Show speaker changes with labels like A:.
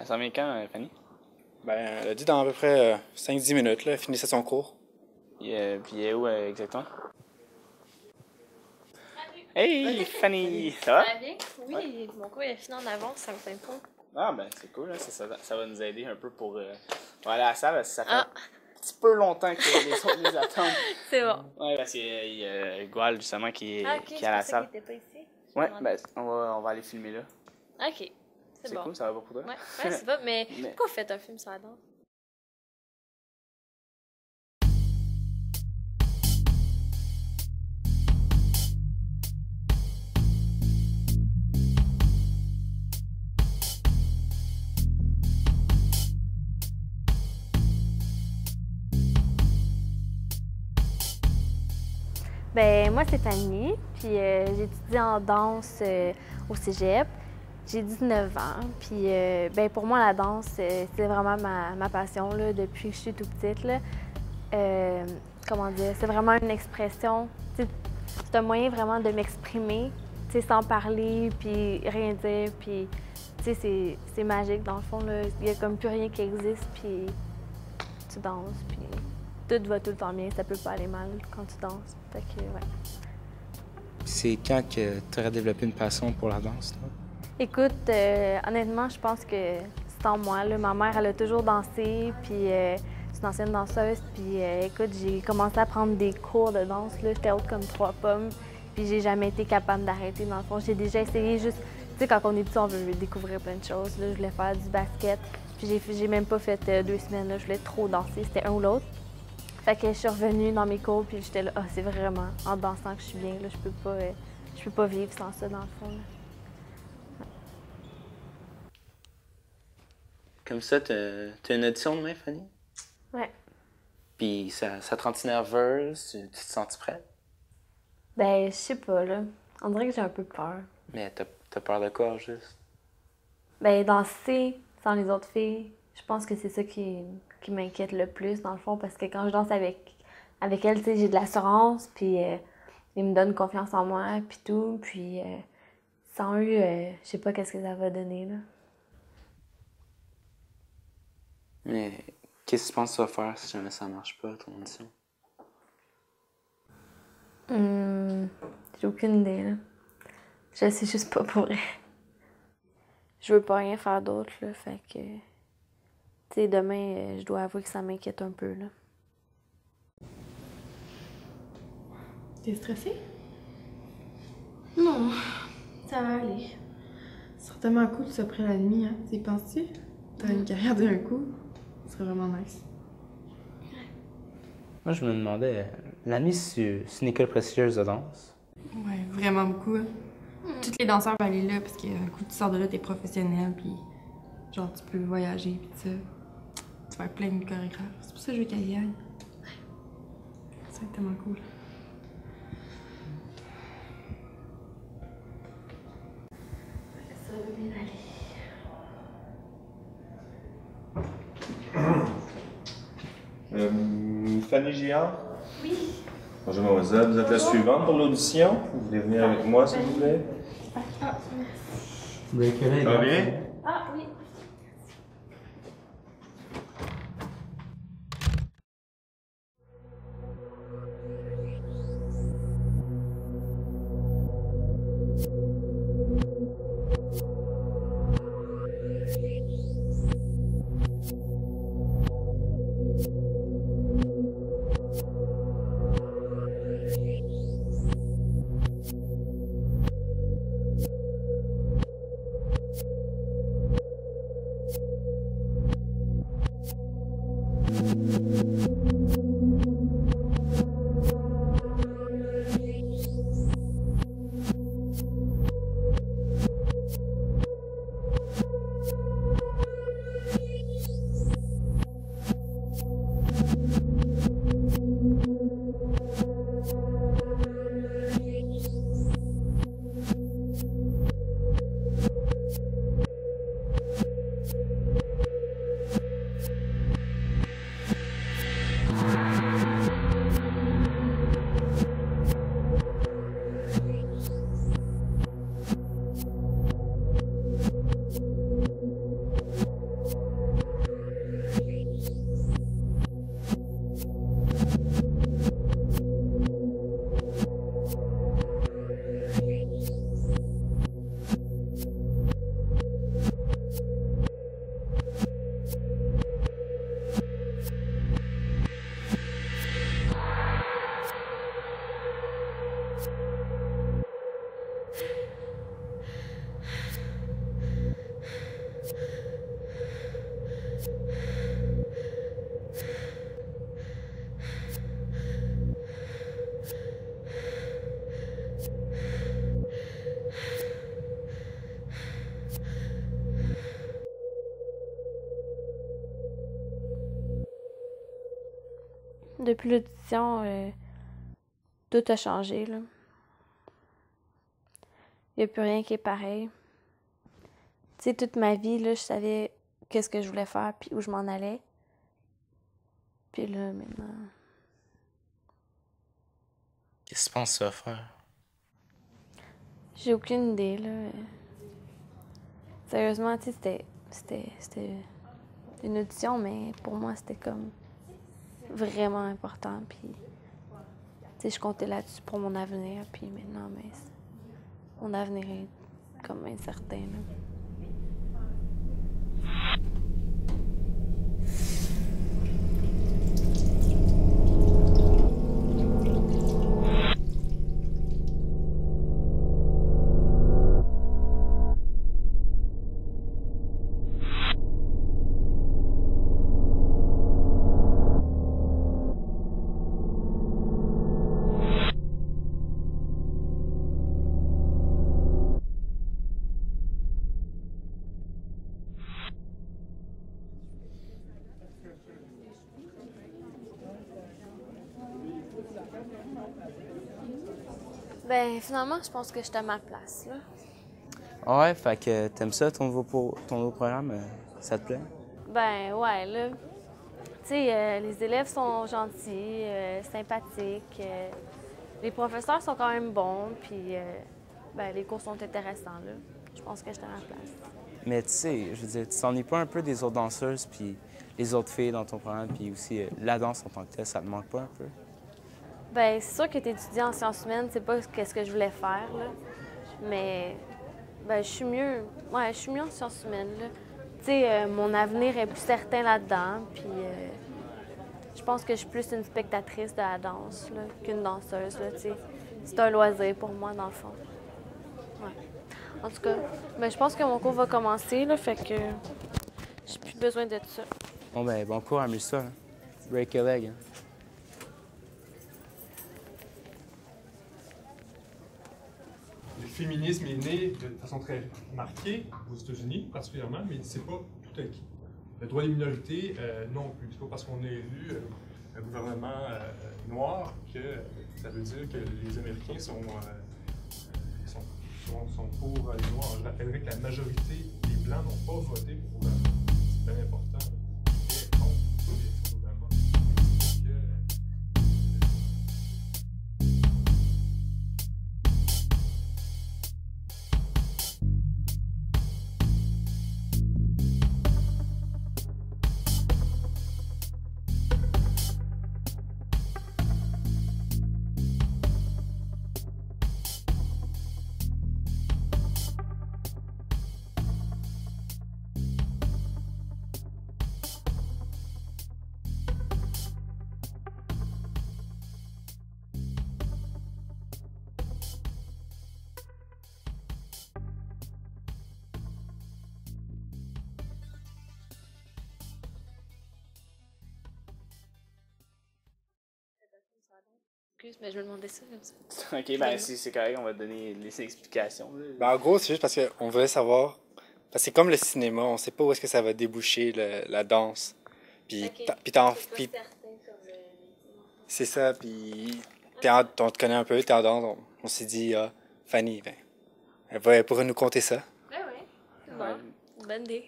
A: Elle s'en vient quand, Fanny?
B: Ben, elle a dit dans à peu près 5-10 minutes, là, elle finissait son cours.
A: Puis elle est où exactement? Hey, Fanny! Ça va?
C: Ça va bien? Oui, ouais. Mon cours est fini en avance, ça me fait pas.
A: Ah, ben c'est cool, hein. Ça va nous aider un peu pour aller à la salle. Ça fait un petit peu longtemps que les autres les attendent.
C: C'est bon.
A: Ouais, parce qu'il y a Goual, justement, qui est
C: à
A: à la salle.
C: Qu'il était pas ici.
A: Ouais, ben on va aller filmer là.
C: Ok, c'est bon.
A: Cool, ça va pas pour toi?
C: Ouais, c'est bon, mais pourquoi vous faites un film sur la danse? Ben moi c'est Fanny, puis j'étudie en danse au cégep. J'ai 19 ans, puis ben pour moi la danse c'est vraiment ma passion là, depuis que je suis toute petite là. Comment dire, c'est vraiment une expression, c'est un moyen vraiment de m'exprimer, sans parler puis rien dire, puis c'est magique dans le fond là. Il y a comme plus rien qui existe, puis tu danses, puis tout va tout le temps bien, ça peut pas aller mal quand tu danses. Fait que, ouais.
B: C'est quand que tu aurais développé une passion pour la danse, toi?
C: Écoute, honnêtement, je pense que c'est en moi. Là. Ma mère, elle a toujours dansé, puis c'est une ancienne danseuse. Puis écoute, j'ai commencé à prendre des cours de danse. J'étais haute comme 3 pommes, puis j'ai jamais été capable d'arrêter. Dans le fond, j'ai déjà essayé juste... Tu sais, quand on est petit, on veut découvrir plein de choses. Là. Je voulais faire du basket, puis j'ai même pas fait 2 semaines. Là. Je voulais trop danser, c'était un ou l'autre. Fait que je suis revenue dans mes cours, puis j'étais là, c'est vraiment en dansant que je suis bien. Là. Je peux pas vivre sans ça, dans le fond. Là. Ouais.
A: Comme ça, t'as une audition demain, Fanny?
C: Ouais.
A: Puis ça te rend-tu nerveuse? Tu te sens-tu prête?
C: Ben, je sais pas, là. On dirait que j'ai un peu peur.
A: Mais t'as peur de quoi, juste?
C: Ben, danser sans les autres filles, je pense que c'est ça qui m'inquiète le plus, dans le fond, parce que quand je danse avec elle, tu sais, j'ai de l'assurance, puis ils me donnent confiance en moi, puis tout, puis sans eux, je sais pas qu'est-ce que ça va donner, là.
A: Mais qu'est-ce que tu penses que tu vas faire si jamais ça marche pas, ton audition?
C: J'ai aucune idée, là. Je sais juste pas pour vrai. Je veux pas rien faire d'autre, là, fait que... Tu sais, demain, je dois avouer que ça m'inquiète un peu, là.
D: T'es stressée? Non, ça va aller. C'est certainement cool que tu sois prêt la nuit, hein? T'y penses-tu? T'as une carrière d'un coup? Ce serait vraiment nice.
A: Moi, je me demandais, l'AMI, c'est une école prestigieuse de danse?
D: Ouais, vraiment beaucoup, hein? Tous les danseurs vont aller là parce qu'un coup, tu sors de là, t'es professionnel, puis genre, tu peux voyager, puis ça. Tu vas être plein de chorégraphes. C'est pour ça que je veux qu'elle y aille. Ça va être tellement cool.
C: Ça va bien aller.
E: Fanny Giard?
C: Oui.
E: Bonjour mademoiselle, vous êtes la suivante pour l'audition? Vous voulez venir avec moi s'il vous plaît?
C: Ah,
E: Ça va bien?
C: ah oui. Depuis l'audition, tout a changé, là. Il n'y a plus rien qui est pareil. Tu sais, toute ma vie, là, je savais qu'est-ce que je voulais faire puis où je m'en allais. Puis là, maintenant...
B: Qu'est-ce que tu penses que tu vas faire?
C: J'ai aucune idée, là. Sérieusement, tu sais, c'était une audition, mais pour moi, c'était comme vraiment important. Puis, tu sais, je comptais là-dessus pour mon avenir. Puis maintenant, mais mon avenir est comme incertain, là. Ben, finalement, je pense que j'étais à ma place, là.
B: Ouais, fait que t'aimes ça, ton nouveau programme? Ça te plaît?
C: Ben, ouais, là. Tu sais, les élèves sont gentils, sympathiques. Les professeurs sont quand même bons, puis ben, les cours sont intéressants, là. Je pense que j'étais à ma place.
B: Mais tu sais, je veux dire, tu t'ennuies pas un peu des autres danseuses, puis les autres filles dans ton programme, puis aussi la danse en tant que telle, ça te manque pas un peu?
C: Ben, c'est sûr que t'étudies en sciences humaines, c'est pas ce que je voulais faire, là. Mais, ben, je suis mieux en sciences humaines, là. Tu sais, mon avenir est plus certain là-dedans, puis je pense que je suis plus une spectatrice de la danse, là, qu'une danseuse, là, tu sais. C'est un loisir pour moi, dans le fond. Ouais. En tout cas, ben, je pense que mon cours va commencer, là, fait que j'ai plus besoin de ça.
B: Bon ben, bon cours, amuse-toi. Hein. Break a leg. Hein.
F: Le féminisme est né de façon très marquée aux États-Unis, particulièrement, mais c'est pas tout acquis. Le droit des minorités, non plus. C'est pas parce qu'on a élu un gouvernement noir que ça veut dire que les Américains sont pour les Noirs. Je rappellerai que la majorité des Blancs n'ont pas voté pour Obama. C'est bien important. Ils étaient contre l'élection d'Obama.
C: Excuse, mais je me demandais ça comme ça.
A: Ok, ben si c'est correct, on va te donner les explications. Là.
B: Ben, en gros, c'est juste parce qu'on voulait savoir. Parce que c'est comme le cinéma, on sait pas où est-ce que ça va déboucher la danse. Puis, puis c'est ça, puis on te connaît un peu, t'es en danse, on s'est dit, ah, Fanny, ben, elle pourrait nous conter ça.
C: Ben oui, c'est bon. Bonne idée.